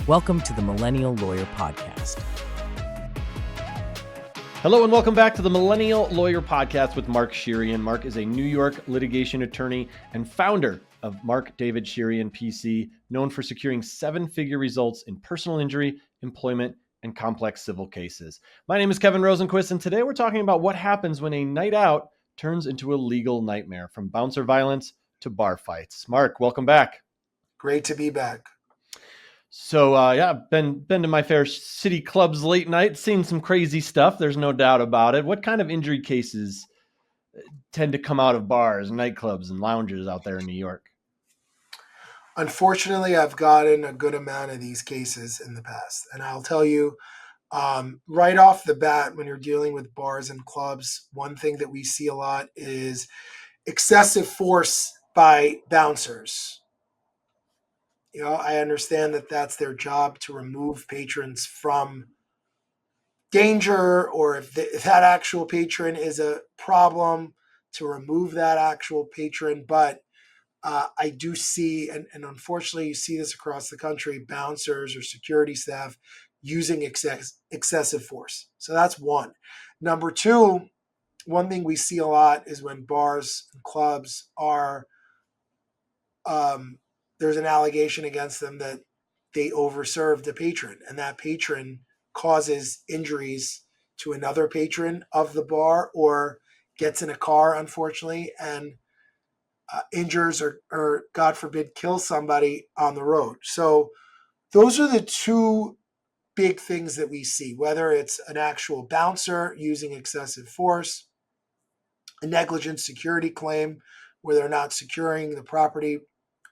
Welcome to the Millennial Lawyer Podcast. Hello and welcome back to the Millennial Lawyer Podcast with Mark Shirian. Mark is a New York litigation attorney and founder of Mark David Shirian PC, known for securing seven-figure results in personal injury, employment, and complex civil cases. My name is Kevin Rosenquist, and today we're talking about what happens when a night out turns into a legal nightmare, from bouncer violence to bar fights. Mark, welcome back. Great to be back. So, I've been to my fair city clubs late night, seen some crazy stuff. There's no doubt about it. What kind of injury cases tend to come out of bars, nightclubs, and lounges out there in New York? Unfortunately, I've gotten a good amount of these cases in the past. And I'll tell you, right off the bat, when you're dealing with bars and clubs, one thing that we see a lot is excessive force by bouncers. You know, I understand that that's their job, to remove patrons from danger, or if that actual patron is a problem, to remove that actual patron. But I do see, and unfortunately you see this across the country, bouncers or security staff using excessive force. So that's one. Number two, one thing we see a lot is when bars and clubs are, there's an allegation against them that they overserved a patron, and that patron causes injuries to another patron of the bar, or gets in a car, unfortunately, and injures or God forbid kills somebody on the road. So those are the two big things that we see, whether it's an actual bouncer using excessive force, a negligent security claim where they're not securing the property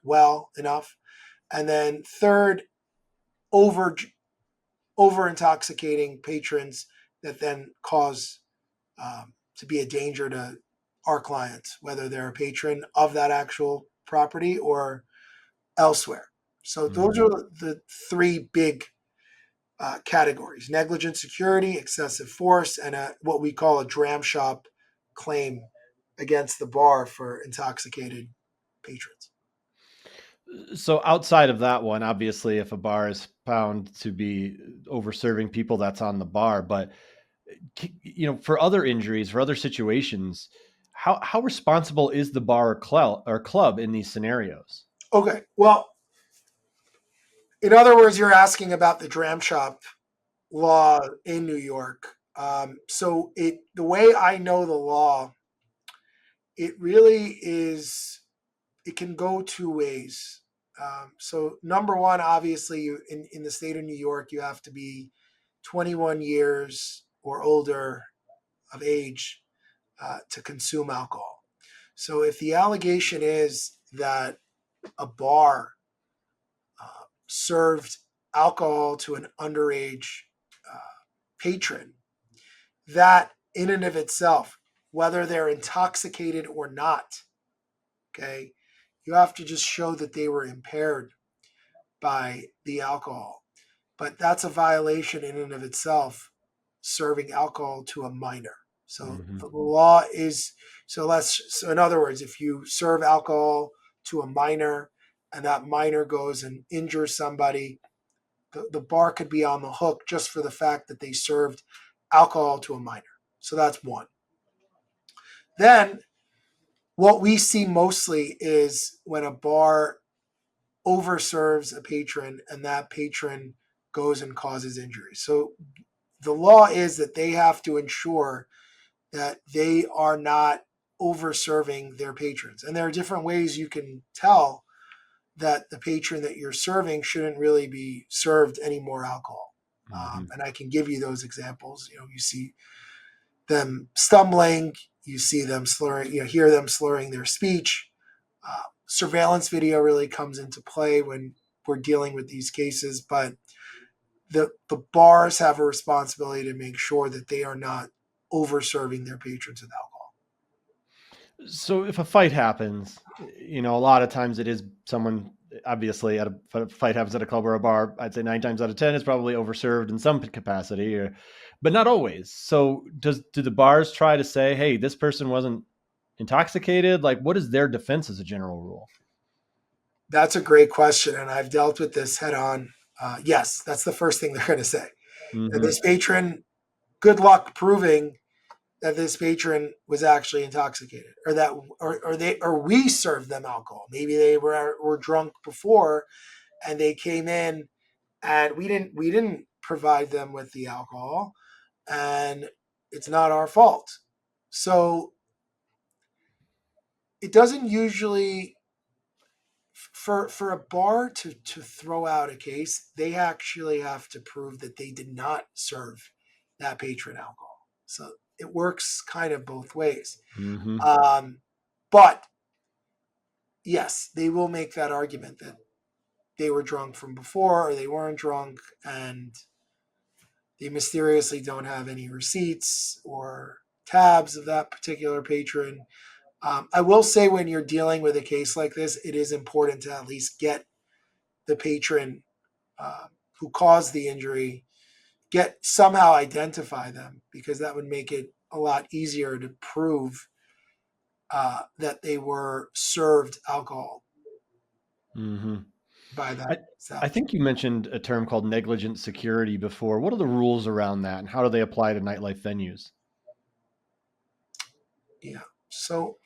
well enough, and then third, over intoxicating patrons that then cause to be a danger to our clients, whether they're a patron of that actual property or elsewhere. So those are the three big categories: negligent security, excessive force, and what we call a dram shop claim against the bar for intoxicated patrons. So outside of that one, obviously, if a bar is found to be over-serving people, that's on the bar. But, for other injuries, for other situations, how responsible is the bar or club in these scenarios? Okay, well, in other words, you're asking about the dram shop law in New York. So the way I know the law, it really is, it can go two ways. So number one, obviously, in the state of New York, you have to be 21 years or older of age to consume alcohol. So if the allegation is that a bar served alcohol to an underage patron, that in and of itself, whether they're intoxicated or not, okay, you have to just show that they were impaired by the alcohol. But that's a violation in and of itself, serving alcohol to a minor. So the law is, so in other words, if you serve alcohol to a minor and that minor goes and injures somebody, the bar could be on the hook just for the fact that they served alcohol to a minor. So that's one. Then what we see mostly is when a bar overserves a patron and that patron goes and causes injury. So the law is that they have to ensure that they are not overserving their patrons. And there are different ways you can tell that the patron that you're serving shouldn't really be served any more alcohol. And I can give you those examples. You see them stumbling, you see them slurring, hear them slurring their speech. Surveillance video really comes into play when we're dealing with these cases, but the bars have a responsibility to make sure that they are not over-serving their patrons with alcohol. So if a fight happens, a lot of times it is someone, obviously, if a fight happens at a club or a bar, I'd say 9 times out of 10 it's probably overserved in some capacity, but not always. So do the bars try to say, hey, this person wasn't intoxicated? Like, what is their defense as a general rule? That's a great question, and I've dealt with this head on yes, that's the first thing they're going to say. And Mm-hmm. this patron, good luck proving that this patron was actually intoxicated, or that, or we served them alcohol. Maybe they were drunk before, and they came in, and we didn't provide them with the alcohol, and it's not our fault. So it doesn't usually, for a bar to throw out a case, they actually have to prove that they did not serve that patron alcohol. So it works kind of both ways. Mm-hmm. But yes, they will make that argument that they were drunk from before, or they weren't drunk, and they mysteriously don't have any receipts or tabs of that particular patron. I will say, when you're dealing with a case like this, it is important to at least get the patron who caused the injury, somehow identify them, because that would make it a lot easier to prove that they were served alcohol Mm-hmm. by that I, I establishment. think you mentioned a term called negligent security before. What are the rules around that, and how do they apply to nightlife venues? Yeah. So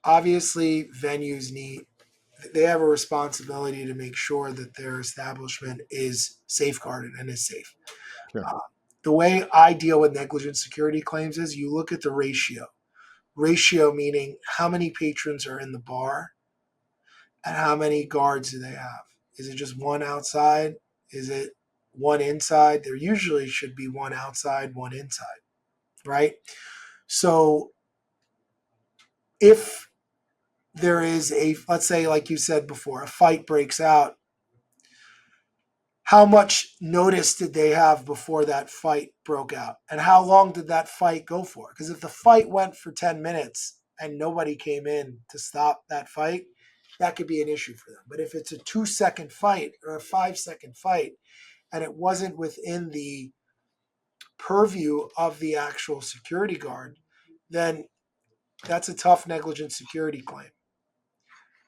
obviously, they have a responsibility to make sure that their establishment is safeguarded and is safe. Sure. Uh, the way I deal with negligent security claims is you look at the ratio. Ratio meaning how many patrons are in the bar and how many guards do they have. Is it just one outside? Is it one inside? There usually should be one outside, one inside, right? So if there is let's say, like you said before, a fight breaks out, how much notice did they have before that fight broke out? And how long did that fight go for? Because if the fight went for 10 minutes and nobody came in to stop that fight, that could be an issue for them. But if it's a 2-second fight or a 5-second fight, and it wasn't within the purview of the actual security guard, then that's a tough negligent security claim.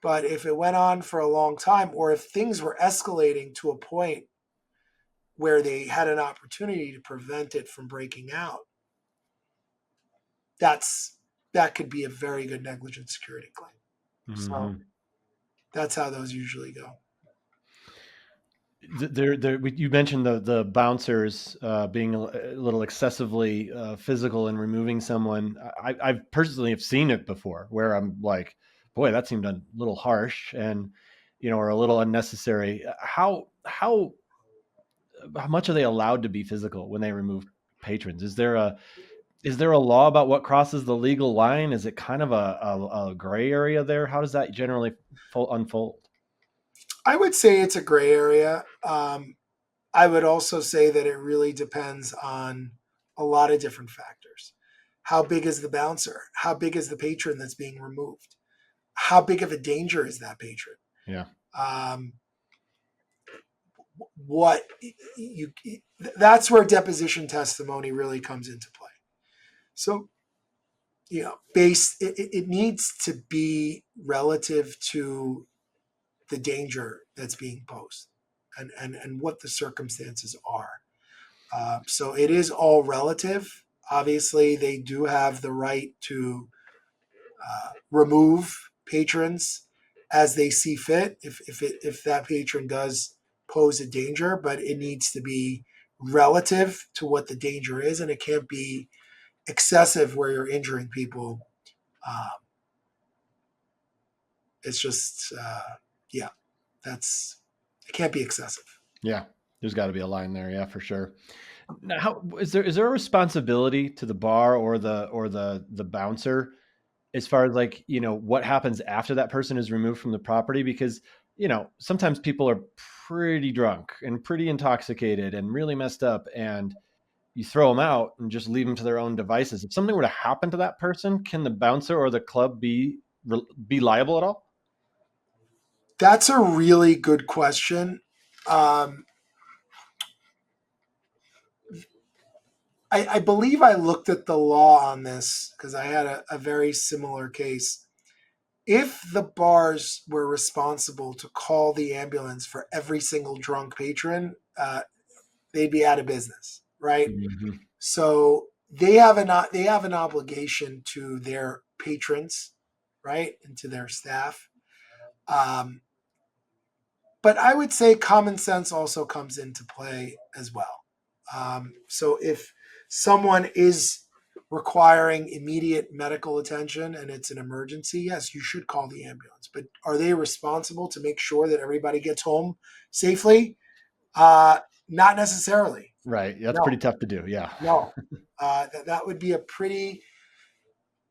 But if it went on for a long time, or if things were escalating to a point where they had an opportunity to prevent it from breaking out, that could be a very good negligent security claim. So Mm-hmm. that's how those usually go. You mentioned the bouncers being a little excessively physical in removing someone. I've personally have seen it before, where I'm like, boy, that seemed a little harsh, and or a little unnecessary. How much are they allowed to be physical when they remove patrons? Is there a law about what crosses the legal line? Is it kind of a gray area there? How does that generally unfold? I would say it's a gray area. I would also say that it really depends on a lot of different factors. How big is the bouncer? How big is the patron that's being removed? How big of a danger is that patron? Yeah. Um, what you That's where deposition testimony really comes into play. So, it needs to be relative to the danger that's being posed, and what the circumstances are. So it is all relative. Obviously, they do have the right to remove patrons as they see fit if that patron does pose a danger, but it needs to be relative to what the danger is, and it can't be excessive where you're injuring people. Um, it's just, yeah, it can't be excessive. Yeah, there's got to be a line there. Yeah, for sure. Now, how is there a responsibility to the bar or the bouncer as far as like what happens after that person is removed from the property? Because sometimes people are pretty drunk and pretty intoxicated and really messed up, and you throw them out and just leave them to their own devices. If something were to happen to that person, can the bouncer or the club be liable at all? That's a really good question. Um, I believe I looked at the law on this because I had a very similar case. if the bars were responsible to call the ambulance for every single drunk patron, they'd be out of business, right? Mm-hmm. So they have an obligation to their patrons, right, and to their staff. But I would say common sense also comes into play as well. So if someone is requiring immediate medical attention and it's an emergency, yes, you should call the ambulance. But are they responsible to make sure that everybody gets home safely? Not necessarily. Right. That's No, pretty tough to do. Yeah. no. That would be a pretty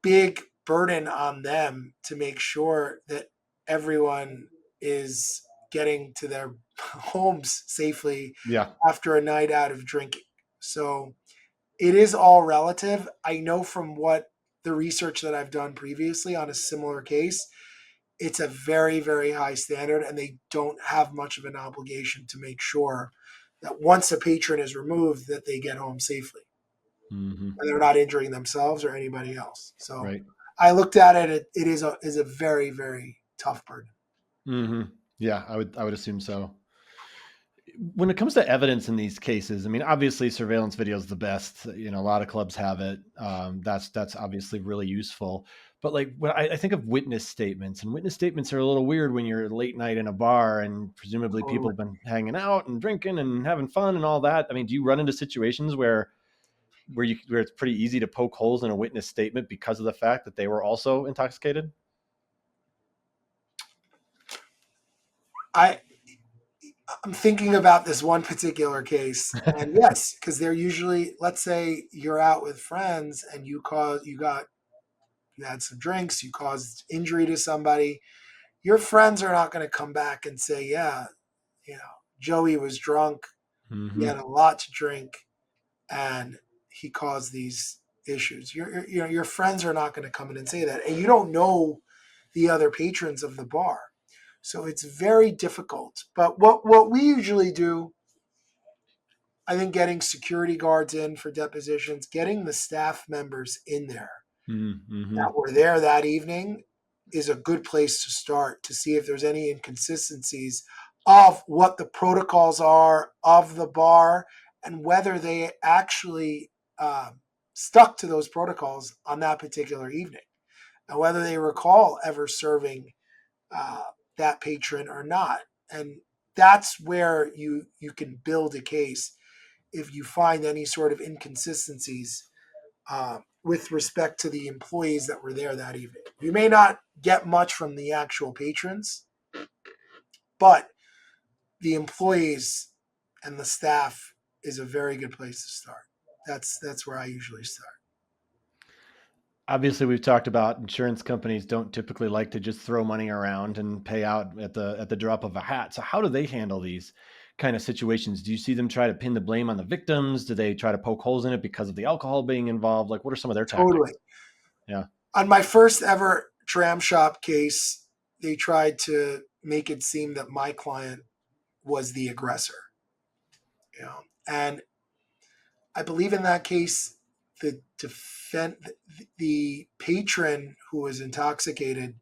big burden on them to make sure that everyone is getting to their homes safely Yeah. after a night out of drinking. So it is all relative. I know from what the research that I've done previously on a similar case, it's a very, very high standard, and they don't have much of an obligation to make sure that once a patron is removed, that they get home safely Mm-hmm. and they're not injuring themselves or anybody else. So Right. I looked at it. It is a very, very tough burden. Mm-hmm. Yeah, I would assume so. When it comes to evidence in these cases, I mean, obviously surveillance video is the best. A lot of clubs have it. That's obviously really useful. But like when I think of witness statements, and witness statements are a little weird when you're late night in a bar and presumably people Totally. have been hanging out and drinking and having fun and all that. I mean, do you run into situations where it's pretty easy to poke holes in a witness statement because of the fact that they were also intoxicated? I I'm thinking about this one particular case, and yes, because they're usually, let's say you're out with friends and you had some drinks, you caused injury to somebody. Your friends are not going to come back and say, yeah, you know, Joey was drunk, he Mm-hmm. had a lot to drink, and he caused these issues. Your friends are not going to come in and say that, and you don't know the other patrons of the bar, so it's very difficult. But what we usually do, I think, getting security guards in for depositions, getting the staff members in there Mm-hmm. that were there that evening is a good place to start to see if there's any inconsistencies of what the protocols are of the bar and whether they actually stuck to those protocols on that particular evening and whether they recall ever serving uh, that patron or not. And that's where you can build a case if you find any sort of inconsistencies with respect to the employees that were there that evening. You may not get much from the actual patrons, but the employees and the staff is a very good place to start. That's where I usually start. Obviously, we've talked about insurance companies don't typically like to just throw money around and pay out at the drop of a hat. So how do they handle these kind of situations? Do you see them try to pin the blame on the victims? Do they try to poke holes in it because of the alcohol being involved? Like, what are some of their Totally. tactics? Yeah. On my first ever Dram shop case, they tried to make it seem that my client was the aggressor. And I believe in that case, the patron who was intoxicated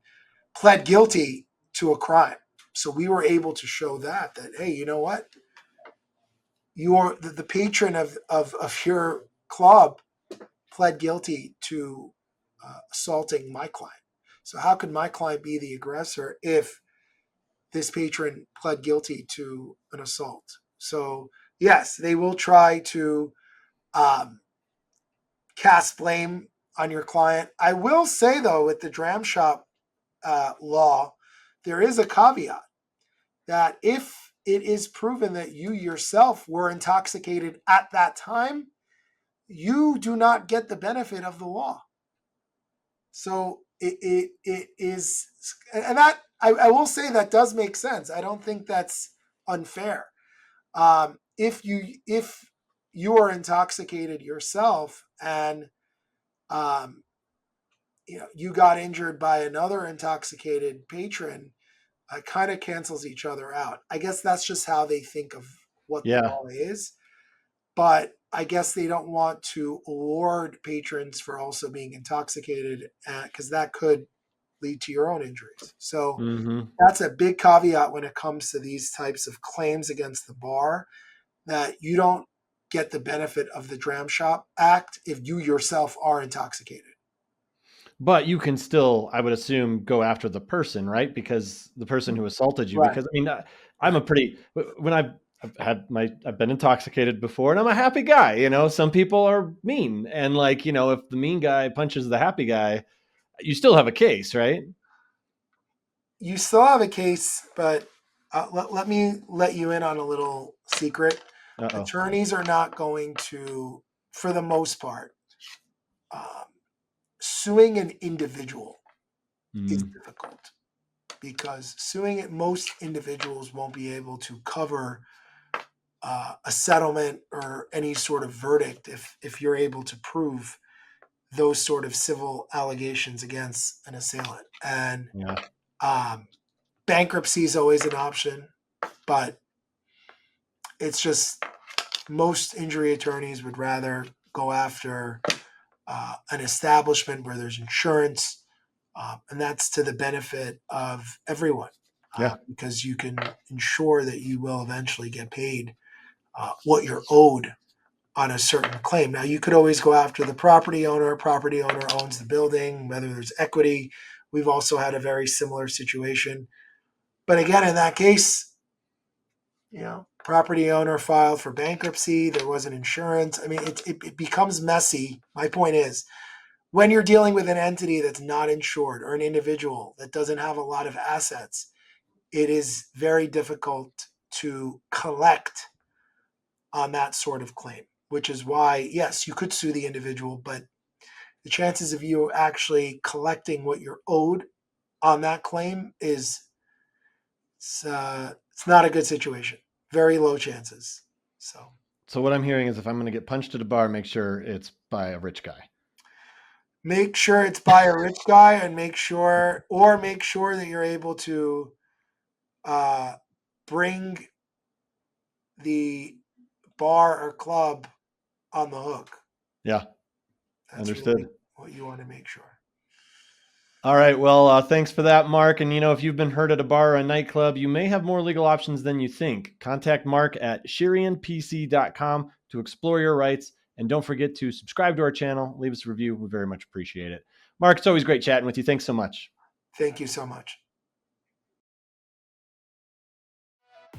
pled guilty to a crime. So we were able to show that hey, you know what? You're the patron of your club pled guilty to assaulting my client. So how could my client be the aggressor if this patron pled guilty to an assault? So yes, they will try to um, cast blame on your client. I will say though, with the dram shop law, there is a caveat that if it is proven that you yourself were intoxicated at that time, you do not get the benefit of the law. So it is, and that I will say that does make sense. I don't think that's unfair. If you are intoxicated yourself and um, you got injured by another intoxicated patron, kind of cancels each other out. I guess that's just how they think of what the Yeah. law is. But I guess they don't want to award patrons for also being intoxicated because that could lead to your own injuries. So Mm-hmm. that's a big caveat when it comes to these types of claims against the bar, that you don't get the benefit of the Dram Shop Act if you yourself are intoxicated. But you can still, I would assume, go after the person, right? Because the person who assaulted you. Right. Because I mean, I'm a pretty when I've been intoxicated before, and I'm a happy guy. You know, some people are mean, and like, you know, if the mean guy punches the happy guy, you still have a case, right? You still have a case, but let me let you in on a little secret. Uh-oh. Attorneys are not going to, for the most part, suing an individual is difficult, because suing it, most individuals won't be able to cover a settlement or any sort of verdict if you're able to prove those sort of civil allegations against an assailant. And bankruptcy is always an option, but it's just most injury attorneys would rather go after an establishment where there's insurance, and that's to the benefit of everyone, because you can ensure that you will eventually get paid what you're owed on a certain claim. Now, you could always go after the property owner. Property owner owns the building, whether there's equity. We've also had a very similar situation. But again, in that case, you know, property owner filed for bankruptcy. There wasn't insurance. I mean, it becomes messy. My point is, when you're dealing with an entity that's not insured, or an individual that doesn't have a lot of assets, it is very difficult to collect on that sort of claim, which is why, yes, you could sue the individual, but the chances of you actually collecting what you're owed on that claim is it's not a good situation. Very low chances. So what I'm hearing is, if I'm going to get punched at a bar, make sure it's by a rich guy. Make sure it's by a rich guy, and make sure that you're able to bring the bar or club on the hook. Yeah. That's Understood. really what you want to make sure. All right. Well, thanks for that, Mark. And, you know, if you've been hurt at a bar or a nightclub, you may have more legal options than you think. Contact Mark at shirianpc.com to explore your rights. And don't forget to subscribe to our channel. Leave us a review. We very much appreciate it. Mark, it's always great chatting with you. Thanks so much. Thank you so much.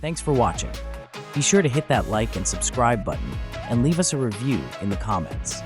Thanks for watching. Be sure to hit that like and subscribe button and leave us a review in the comments.